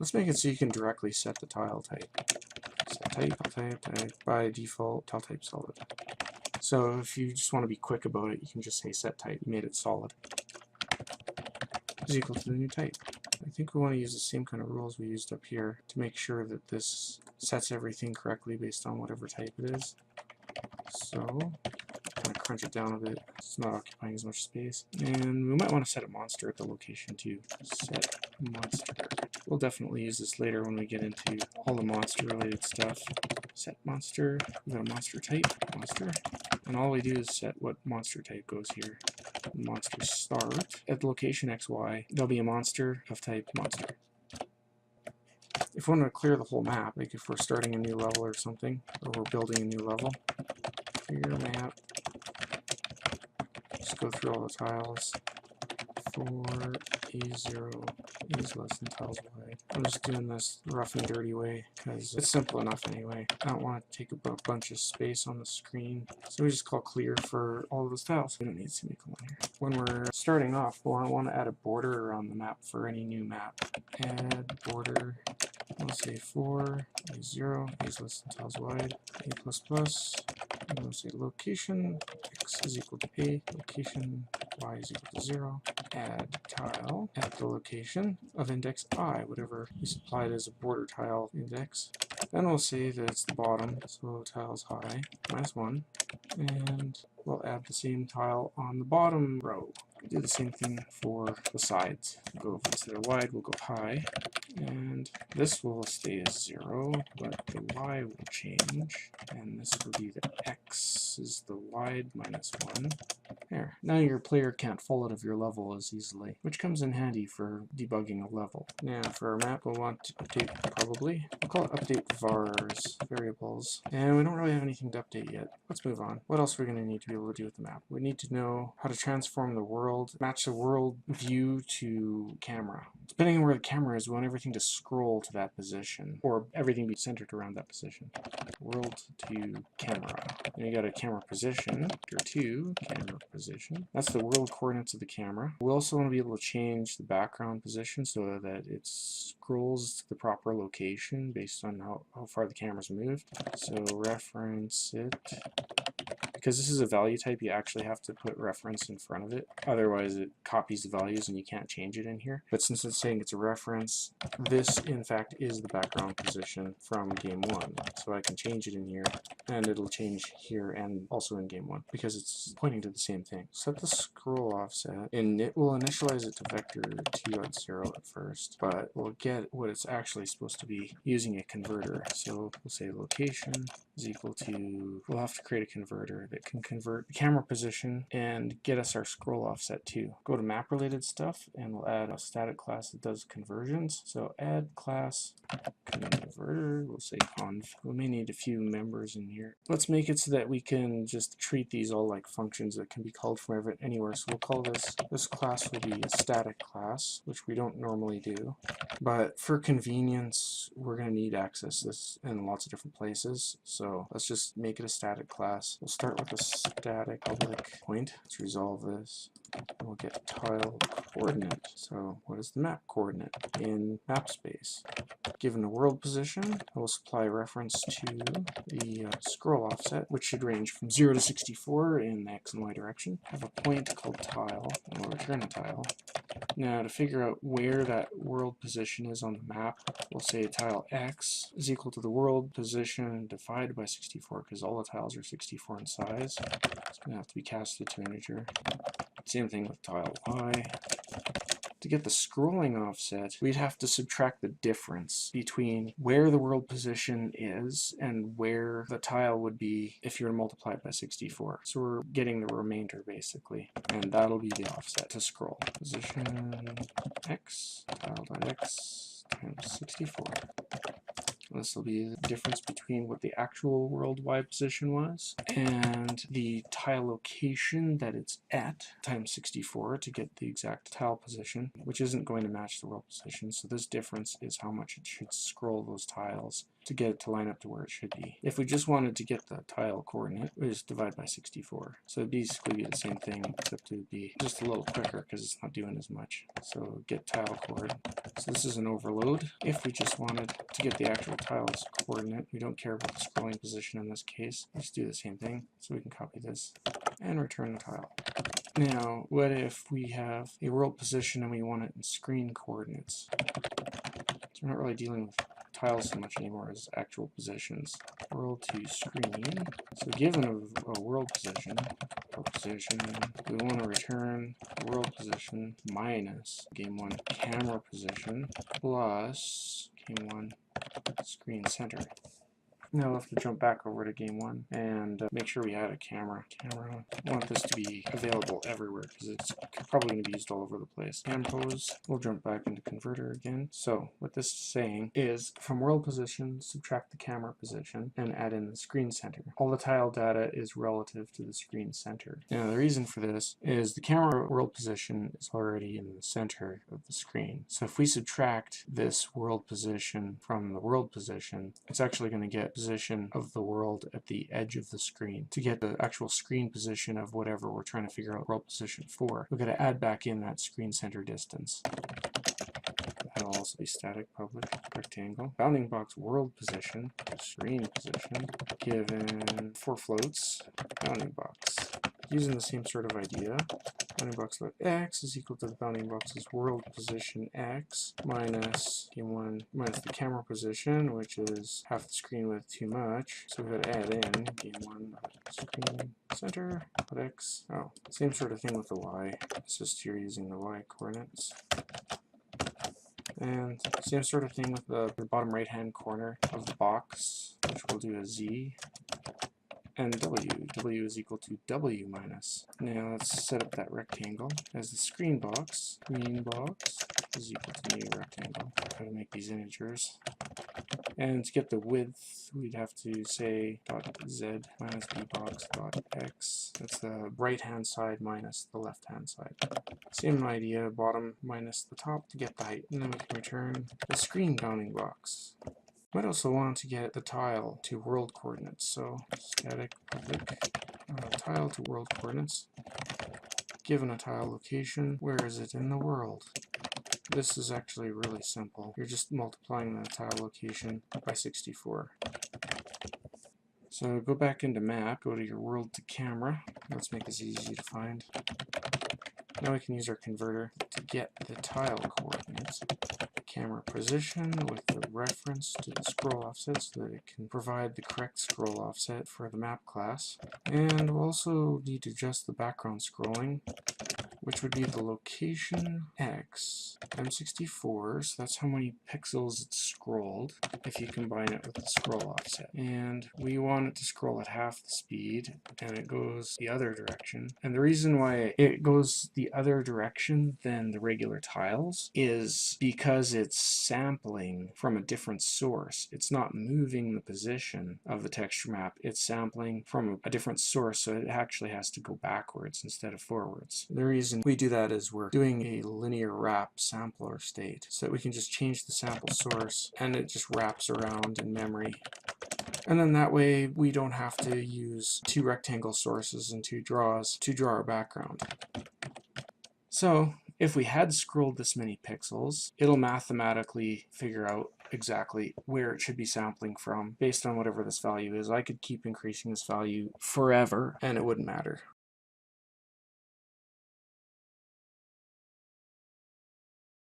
Let's make it so you can directly set the tile type. Set type. By default, tile type solid. So if you just want to be quick about it, you can just say set type. You made it solid. Is equal to the new type. I think we want to use the same kind of rules we used up here to make sure that this sets everything correctly based on whatever type it is. So, kind of crunch it down a bit. It's not occupying as much space. And we might want to set a monster at the location too. Set monster. We'll definitely use this later when we get into all the monster related stuff. Set monster. We got a monster type. Monster. And all we do is set what monster type goes here. Monster start. At the location XY, there'll be a monster of type monster. If we want to clear the whole map, like if we're starting a new level or something, or we're building a new level, clear map, just go through all the tiles. For A0 is less than tiles wide. I'm just doing this rough and dirty way because it's simple enough anyway. I don't want to take up a bunch of space on the screen. So we just call clear for all of those tiles. We don't need a semicolon here. When we're starting off, we'll want to add a border around the map for any new map. Add border. We'll say for A0 is less than tiles wide. A++. And we'll say location x is equal to A. Location y is equal to 0. Add tile at the location of index I, whatever we supplied as a border tile index. Then we'll say that it's the bottom, so tile's high, -1. And we'll add the same tile on the bottom row. Do the same thing for the sides. Go instead of wide, we'll go high. And this will stay as 0, but the y will change. And this will be the x is the wide -1. There. Now your player can't fall out of your level as easily, which comes in handy for debugging a level. Now for our map, we'll want to update probably. We'll call it update vars, variables. And we don't really have anything to update yet. Let's move on. What else are we going to need to be able to do with the map? We need to know how to transform the world, match the world view to camera. Depending on where the camera is, we want everything to scroll to that position, or everything be centered around that position. World to camera. And you got a camera position, vector 2, camera position. That's the world coordinates of the camera. We also want to be able to change the background position so that it scrolls to the proper location based on how far the camera's moved. So reference it. Because this is a value type, you actually have to put reference in front of it. Otherwise, it copies the values and you can't change it in here. But since it's saying it's a reference, this, in fact, is the background position from game 1. So I can change it in here, and it'll change here and also in game 1, because it's pointing to the same thing. Set the scroll offset, and it will initialize it to vector 2 at 0 at first, but we'll get what it's actually supposed to be using a converter. So we'll say location is equal to, we'll have to create a converter that can convert the camera position and get us our scroll offset too. Go to map related stuff and we'll add a static class that does conversions. So add class converter, we'll say conv. We may need a few members in here. Let's make it so that we can just treat these all like functions that can be called from anywhere. So we'll call this class will be a static class, which we don't normally do. But for convenience, we're going to need access this in lots of different places. So let's just make it a static class. We'll start with a static public point. Let's resolve this. We'll get tile coordinate. So what is the map coordinate in map space? Given the world position, I will supply reference to the scroll offset, which should range from 0 to 64 in the x and y direction. I have a point called tile, and we'll return a tile. Now to figure out where that world position is on the map, we'll say tile x is equal to the world position divided by 64, because all the tiles are 64 in size. It's going to have to be casted to integer. Same thing with tile y. To get the scrolling offset, we'd have to subtract the difference between where the world position is and where the tile would be if you were to multiply it by 64. So we're getting the remainder basically, and that'll be the offset to scroll. Position x, tile.x times 64. This will be the difference between what the actual world Y position was and the tile location that it's at times 64 to get the exact tile position, which isn't going to match the world position. So this difference is how much it should scroll those tiles to get it to line up to where it should be. If we just wanted to get the tile coordinate, we just divide by 64. So it'd basically be the same thing, except it would be just a little quicker because it's not doing as much. So get tile coordinate. So this is an overload. If we just wanted to get the actual tile's coordinate, we don't care about the scrolling position in this case. Let's do the same thing. So we can copy this and return the tile. Now, what if we have a world position and we want it in screen coordinates? So we're not really dealing with tiles so much anymore as actual positions. World to screen. So given a world position, we want to return world position minus game 1 camera position plus game 1 screen center. Now we'll have to jump back over to game 1 and make sure we add a camera. I want this to be available everywhere because it's probably going to be used all over the place. Cam pose, we'll jump back into converter again. So what this is saying is from world position, subtract the camera position and add in the screen center. All the tile data is relative to the screen center. Now the reason for this is the camera world position is already in the center of the screen. So if we subtract this world position from the world position, it's actually going to get position of the world at the edge of the screen. To get the actual screen position of whatever we're trying to figure out world position for, we've got to add back in that screen center distance. That'll also be static public rectangle. Bounding box world position, screen position, given 4 floats, bounding box. Using the same sort of idea, bounding box let x is equal to the bounding box's world position x minus game 1 minus the camera position, which is half the screen width too much. So we've got to add in game 1 screen center x. Oh, same sort of thing with the y. It's just you're using the y coordinates. And same sort of thing with the bottom right hand corner of the box, which we'll do a z. And w is equal to w minus. Now let's set up that rectangle as the screen box is equal to new rectangle. Try to make these integers. And to get the width, we'd have to say dot z minus bbox dot x. That's the right hand side minus the left hand side. Same idea, bottom minus the top to get the height. And then we can return the screen bounding box. Might also want to get the tile to world coordinates, so static public tile to world coordinates. Given a tile location, where is it in the world? This is actually really simple. You're just multiplying the tile location by 64. So go back into map, go to your world to camera. Let's make this easy to find. Now we can use our converter to get the tile coordinates. Camera position with the reference to the scroll offset so that it can provide the correct scroll offset for the map class. And we'll also need to adjust the background scrolling, which would be the location x m64, so that's how many pixels it's scrolled if you combine it with the scroll offset. And we want it to scroll at half the speed, and it goes the other direction. And the reason why it goes the other direction than the regular tiles is because it's sampling from a different source. It's not moving the position of the texture map, it's sampling from a different source, so it actually has to go backwards instead of forwards. The reason we do that is we're doing a linear wrap sampler state, so that we can just change the sample source and it just wraps around in memory. And then that way we don't have to use 2 rectangle sources and 2 draws to draw our background. So if we had scrolled this many pixels, it'll mathematically figure out exactly where it should be sampling from based on whatever this value is. I could keep increasing this value forever and it wouldn't matter.